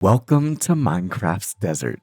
Welcome to Minecraft's desert.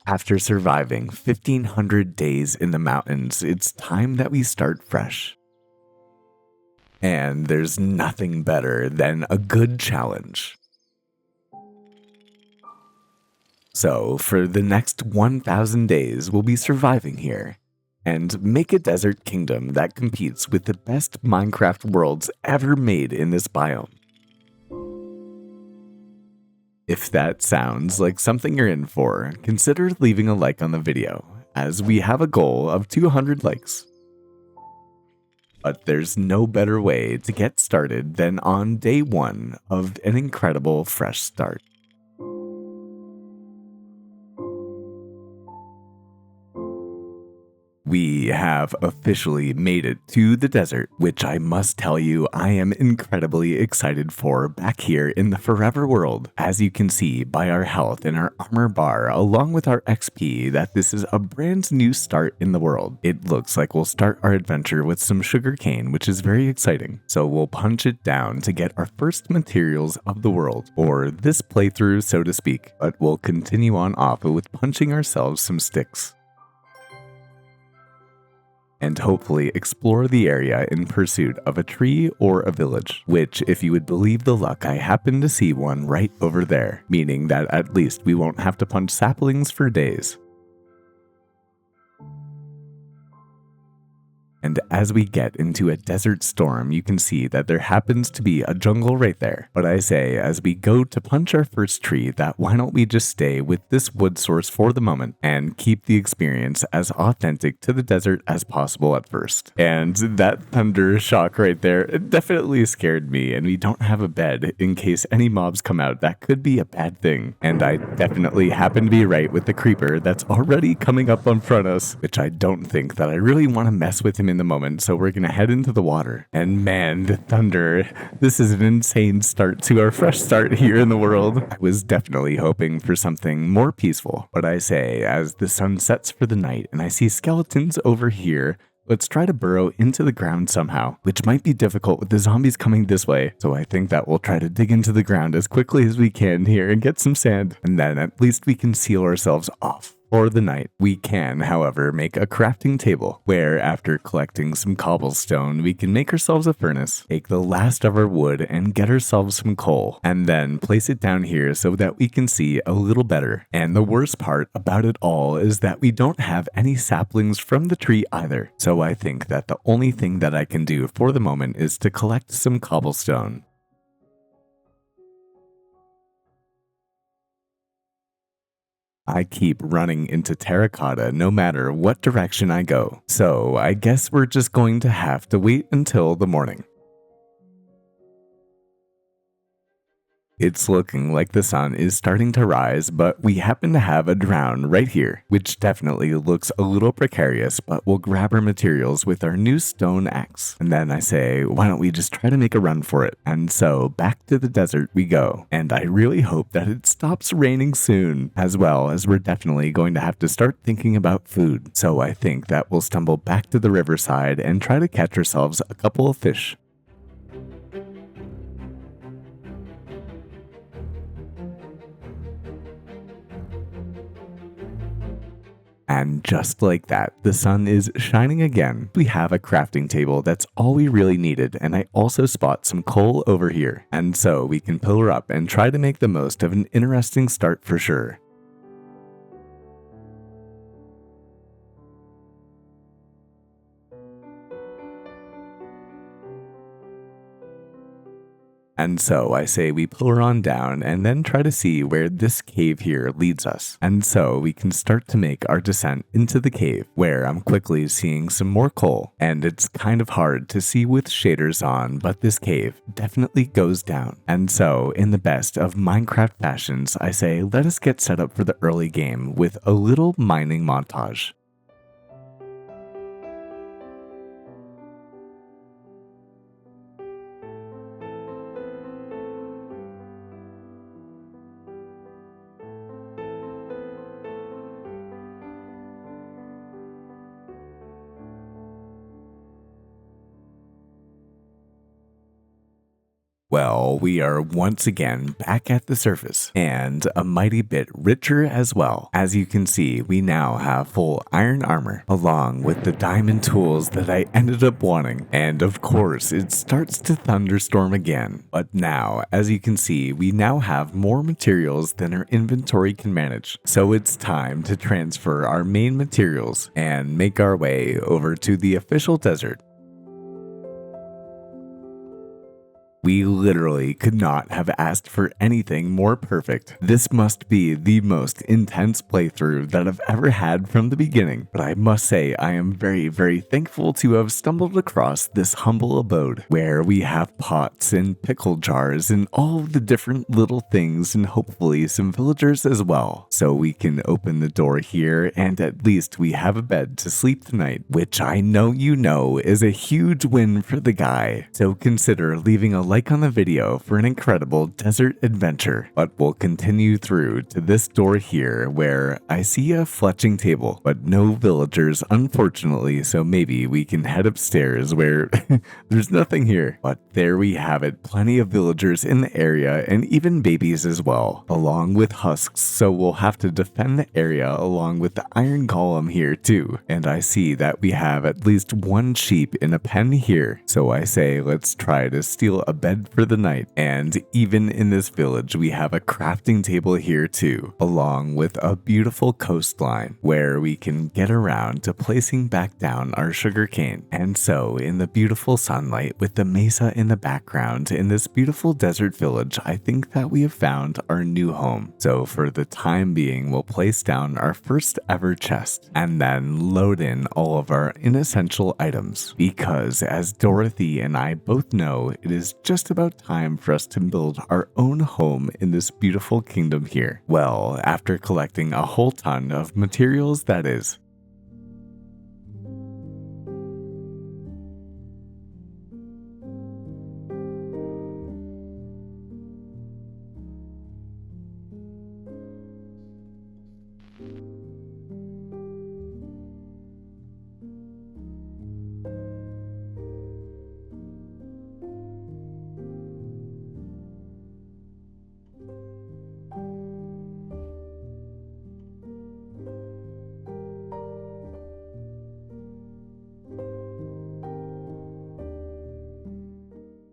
After surviving 1500 days in the mountains, it's time that we start fresh. And there's nothing better than a good challenge. So, for the next 1000 days, we'll be surviving here and make a desert kingdom that competes with the best Minecraft worlds ever made in this biome. If that sounds like something you're in for, consider leaving a like on the video, as we have a goal of 200 likes. But there's no better way to get started than on day 1 of an incredible fresh start. We have officially made it to the desert, which I must tell you I am incredibly excited for back here in the Forever World. As you can see by our health and our armor bar along with our XP that this is a brand new start in the world. It looks like we'll start our adventure with some sugarcane, which is very exciting. So we'll punch it down to get our first materials of the world, or this playthrough so to speak, but we'll continue on off with punching ourselves some sticks and hopefully explore the area in pursuit of a tree or a village, which, if you would believe the luck, I happen to see one right over there, meaning that at least we won't have to punch saplings for days. And as we get into a desert storm, you can see that there happens to be a jungle right there. But I say, as we go to punch our first tree, that why don't we just stay with this wood source for the moment and keep the experience as authentic to the desert as possible at first. And that thunder shock right there, it definitely scared me, and we don't have a bed in case any mobs come out. That could be a bad thing. And I definitely happen to be right with the creeper that's already coming up in front of us, which I don't think that I really want to mess with him in the moment, so we're gonna head into the water. And man, the thunder, this is an insane start to our fresh start here in the world. I was definitely hoping for something more peaceful, but I say, as the sun sets for the night and I see skeletons over here, let's try to burrow into the ground somehow, which might be difficult with the zombies coming this way. So I think that we'll try to dig into the ground as quickly as we can here and get some sand, and then at least we can seal ourselves off for the night. We can, however, make a crafting table where, after collecting some cobblestone, we can make ourselves a furnace, take the last of our wood and get ourselves some coal, and then place it down here so that we can see a little better. And the worst part about it all is that we don't have any saplings from the tree either. So I think that the only thing that I can do for the moment is to collect some cobblestone. I keep running into terracotta no matter what direction I go, so I guess we're just going to have to wait until the morning. It's looking like the sun is starting to rise, but we happen to have a drown right here, which definitely looks a little precarious, but we'll grab our materials with our new stone axe. And then I say, why don't we just try to make a run for it? And so back to the desert we go. And I really hope that it stops raining soon, as well as we're definitely going to have to start thinking about food. So I think that we'll stumble back to the riverside and try to catch ourselves a couple of fish. And just like that, the sun is shining again. We have a crafting table, that's all we really needed, and I also spot some coal over here. And so we can pillar up and try to make the most of an interesting start for sure. And so I say we pull her on down and then try to see where this cave here leads us. And so we can start to make our descent into the cave, where I'm quickly seeing some more coal. And it's kind of hard to see with shaders on, but this cave definitely goes down. And so, in the best of Minecraft fashions, I say let us get set up for the early game with a little mining montage. Well, we are once again back at the surface, and a mighty bit richer as well. As you can see, we now have full iron armor, along with the diamond tools that I ended up wanting. And of course, it starts to thunderstorm again. But now, as you can see, we now have more materials than our inventory can manage. So it's time to transfer our main materials and make our way over to the official desert. We literally could not have asked for anything more perfect. This must be the most intense playthrough that I've ever had from the beginning, but I must say I am very, very thankful to have stumbled across this humble abode where we have pots and pickle jars and all of the different little things and hopefully some villagers as well. So we can open the door here and at least we have a bed to sleep tonight, which I know you know is a huge win for the guy. So consider leaving a like on the video for an incredible desert adventure. But we'll continue through to this door here where I see a fletching table, but no villagers unfortunately, so maybe we can head upstairs where there's nothing here. But there we have it, plenty of villagers in the area and even babies as well, along with husks, so we'll have to defend the area along with the iron golem here too. And I see that we have at least one sheep in a pen here, so I say let's try to steal a bed for the night. And even in this village, we have a crafting table here too, along with a beautiful coastline where we can get around to placing back down our sugarcane. And so in the beautiful sunlight with the mesa in the background in this beautiful desert village, I think that we have found our new home. So for the time being, we'll place down our first ever chest and then load in all of our inessential items, because as Dorothy and I both know, it is just about time for us to build our own home in this beautiful kingdom here. Well, after collecting a whole ton of materials, that is.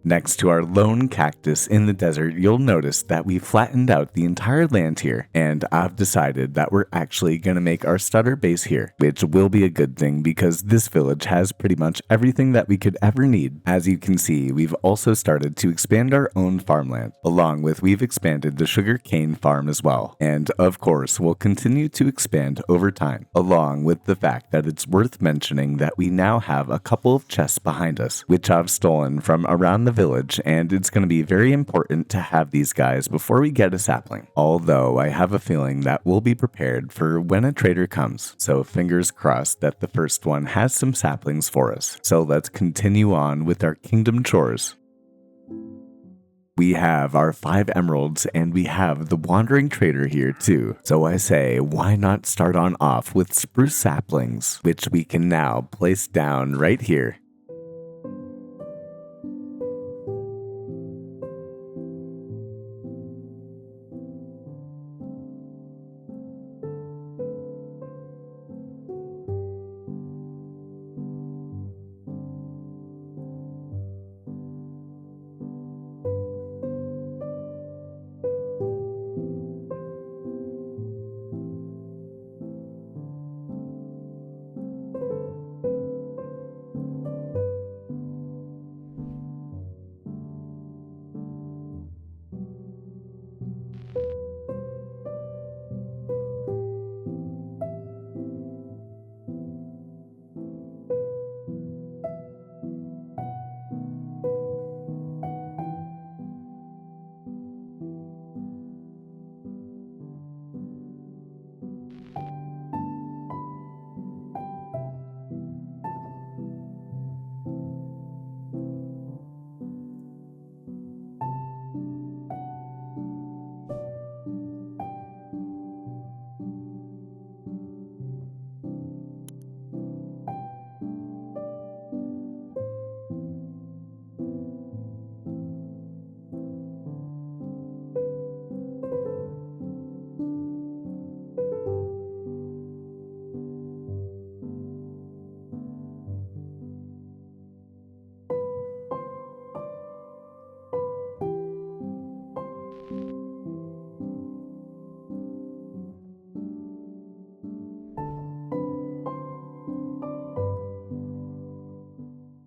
Next to our lone cactus in the desert, you'll notice that we flattened out the entire land here, and I've decided that we're actually going to make our starter base here, which will be a good thing because this village has pretty much everything that we could ever need. As you can see, we've also started to expand our own farmland, along with we've expanded the sugar cane farm as well, and of course we'll continue to expand over time, along with the fact that it's worth mentioning that we now have a couple of chests behind us, which I've stolen from around the village, and it's going to be very important to have these guys before we get a sapling. Although I have a feeling that we'll be prepared for when a trader comes, so fingers crossed that the first one has some saplings for us. So let's continue on with our kingdom chores. We have our 5 emeralds and we have the wandering trader here too. So I say, why not start on off with spruce saplings, which we can now place down right here.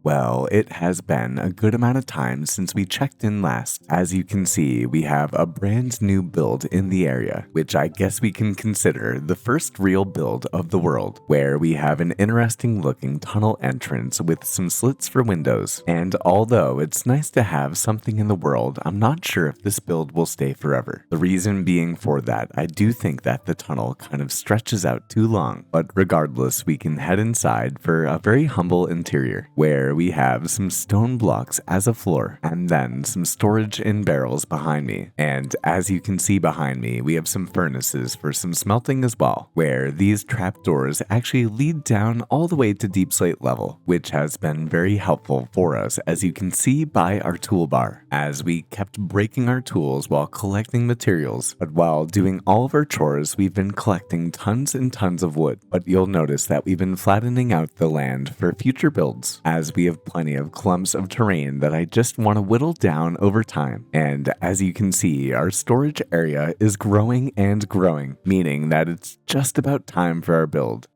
Well, it has been a good amount of time since we checked in last. As you can see, we have a brand new build in the area, which I guess we can consider the first real build of the world, where we have an interesting looking tunnel entrance with some slits for windows. And although it's nice to have something in the world, I'm not sure if this build will stay forever. The reason being for that, I do think that the tunnel kind of stretches out too long, but regardless, we can head inside for a very humble interior, where we have some stone blocks as a floor, and then some storage in barrels behind me. And as you can see behind me, we have some furnaces for some smelting as well, where these trapdoors actually lead down all the way to deep slate level, which has been very helpful for us, as you can see by our toolbar, as we kept breaking our tools while collecting materials. But while doing all of our chores, we've been collecting tons and tons of wood. But you'll notice that we've been flattening out the land for future builds, as we have plenty of clumps of terrain that I just want to whittle down over time. And as you can see, our storage area is growing and growing, meaning that it's just about time for our build.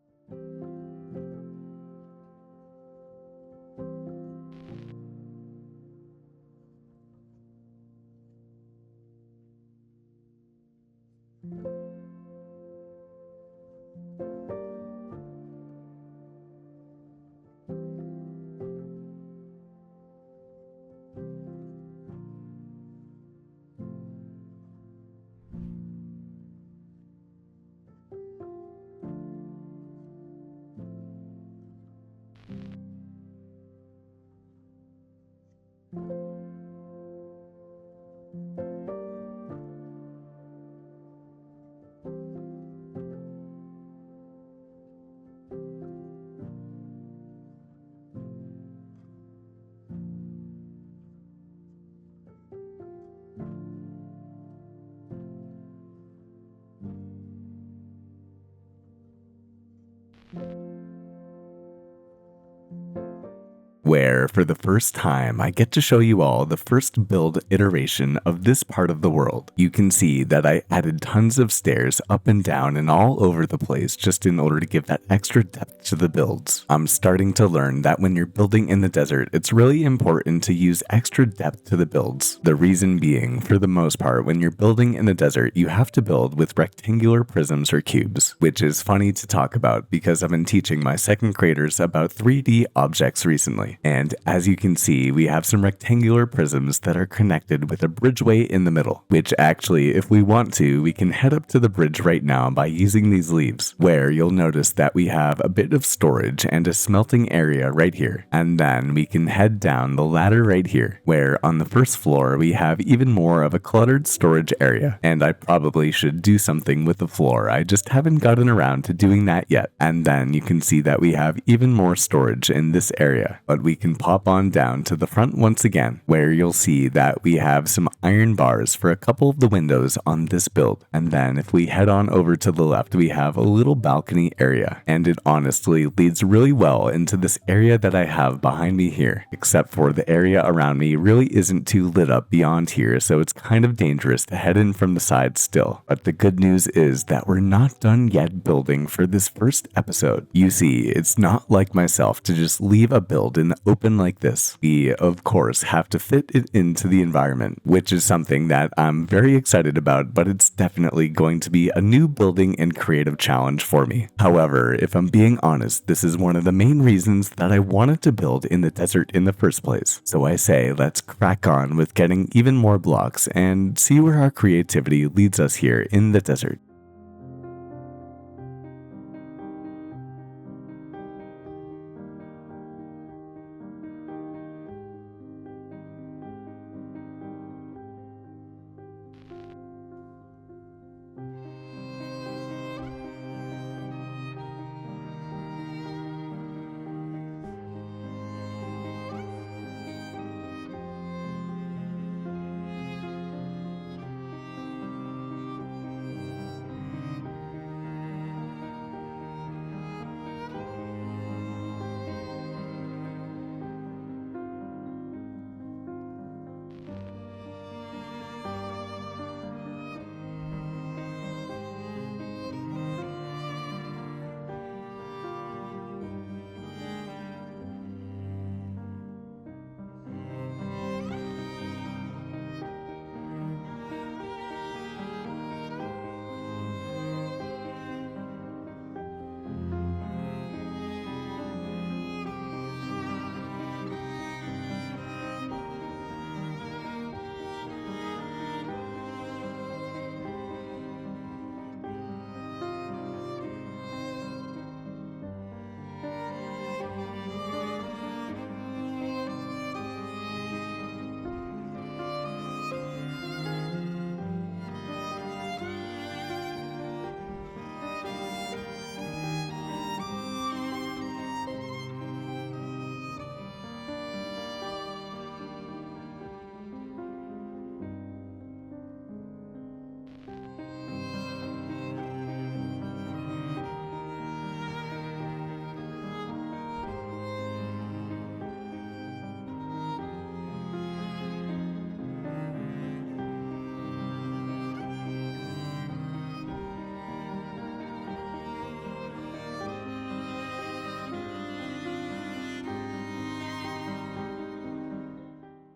Where for the first time I get to show you all the first build iteration of this part of the world. You can see that I added tons of stairs up and down and all over the place just in order to give that extra depth to the builds. I'm starting to learn that when you're building in the desert, it's really important to use extra depth to the builds. The reason being, for the most part, when you're building in the desert, you have to build with rectangular prisms or cubes, which is funny to talk about because I've been teaching my second graders about 3D objects recently. And as you can see, we have some rectangular prisms that are connected with a bridgeway in the middle, which actually, if we want to, we can head up to the bridge right now by using these leaves, where you'll notice that we have a bit of storage and a smelting area right here. And then we can head down the ladder right here, where on the first floor we have even more of a cluttered storage area. And I probably should do something with the floor, I just haven't gotten around to doing that yet. And then you can see that we have even more storage in this area, but we can pop on down to the front once again, where you'll see that we have some iron bars for a couple of the windows on this build. And then if we head on over to the left, we have a little balcony area, and it honestly leads really well into this area that I have behind me here, except for the area around me really isn't too lit up beyond here, so it's kind of dangerous to head in from the side still. But the good news is that we're not done yet building for this first episode. You see, it's not like myself to just leave a build in the open like this. We, of course, have to fit it into the environment, which is something that I'm very excited about, but it's definitely going to be a new building and creative challenge for me. However, if I'm being honest, this is one of the main reasons that I wanted to build in the desert in the first place. So I say, let's crack on with getting even more blocks and see where our creativity leads us here in the desert.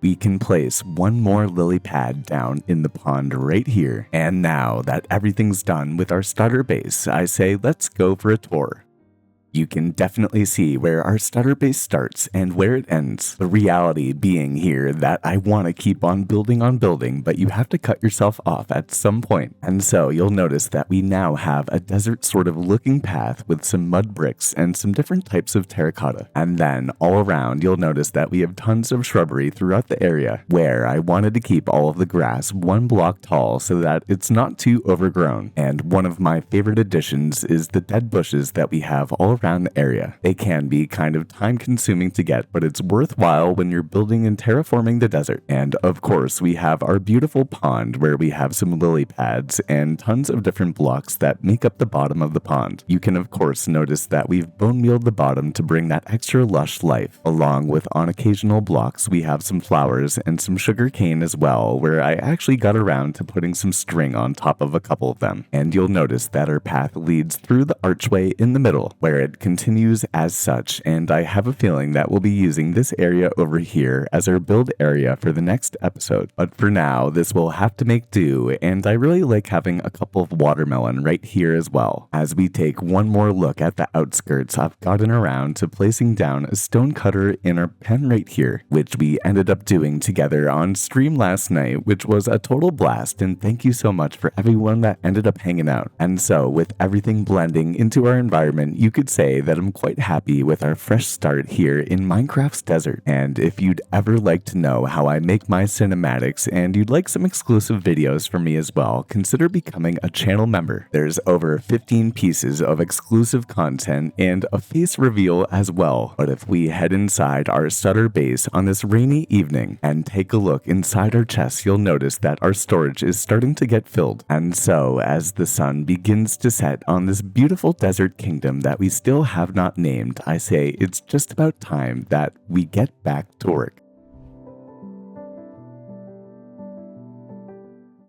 we can place one more lily pad down in the pond right here. And now that everything's done with our starter base, I say let's go for a tour. You can definitely see where our starter base starts and where it ends. The reality being here that I want to keep on building, but you have to cut yourself off at some point. And so you'll notice that we now have a desert sort of looking path with some mud bricks and some different types of terracotta. And then all around you'll notice that we have tons of shrubbery throughout the area where I wanted to keep all of the grass 1 block tall so that it's not too overgrown. And one of my favorite additions is the dead bushes that we have all around the area. They can be kind of time consuming to get, but it's worthwhile when you're building and terraforming the desert. And of course, we have our beautiful pond where we have some lily pads and tons of different blocks that make up the bottom of the pond. You can of course notice that we've bone mealed the bottom to bring that extra lush life. Along with on occasional blocks, we have some flowers and some sugar cane as well, where I actually got around to putting some string on top of a couple of them. And you'll notice that our path leads through the archway in the middle, where it continues as such, and I have a feeling that we'll be using this area over here as our build area for the next episode. But for now, this will have to make do, and I really like having a couple of watermelon right here as well. As we take one more look at the outskirts, I've gotten around to placing down a stone cutter in our pen right here, which we ended up doing together on stream last night, which was a total blast, and thank you so much for everyone that ended up hanging out. And so with everything blending into our environment, you could say that I'm quite happy with our fresh start here in Minecraft's desert. And if you'd ever like to know how I make my cinematics and you'd like some exclusive videos from me as well, consider becoming a channel member. There's over 15 pieces of exclusive content and a face reveal as well. But if we head inside our starter base on this rainy evening and take a look inside our chests, you'll notice that our storage is starting to get filled. And so as the sun begins to set on this beautiful desert kingdom that we still have not named, I say it's just about time that we get back to work.